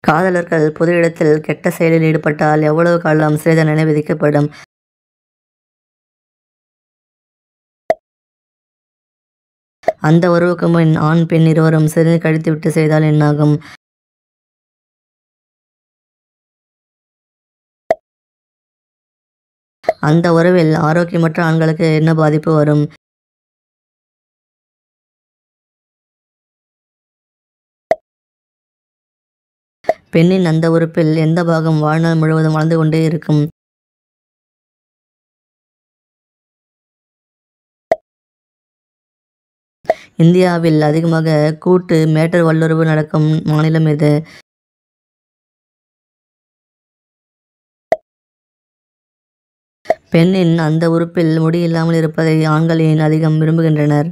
காதலர்கள் பொது இடத்தில் கெட்ட செயலில் ஈடுபட்டால் எவ்வளவு காலம் சிறை தண்டனை விதிக்கப்படும்? அந்த உறவுக்கு முன் ஆண், பெண் இருவரும் சிறுநீர் கழித்துவிட்டு செய்தால் என்னாகும்? அந்த உறவில் ஆரோக்கியமற்ற ஆண்களுக்கு என்ன பாதிப்பு வரும்? பெண்ணின் அந்த உறுப்பில் எந்த பாகம் வாழ்நாள் முழுவதும் வளர்ந்து கொண்டே இருக்கும்? இந்தியாவில் அதிகமாக கூட்டு மேட்டர் வல்லுறவு நடக்கும் மாநிலம் எது? பெண்ணின் அந்த உறுப்பில் முடி இல்லாமல் இருப்பதை ஆண்கள் ஏன் அதிகம் விரும்புகின்றனர்?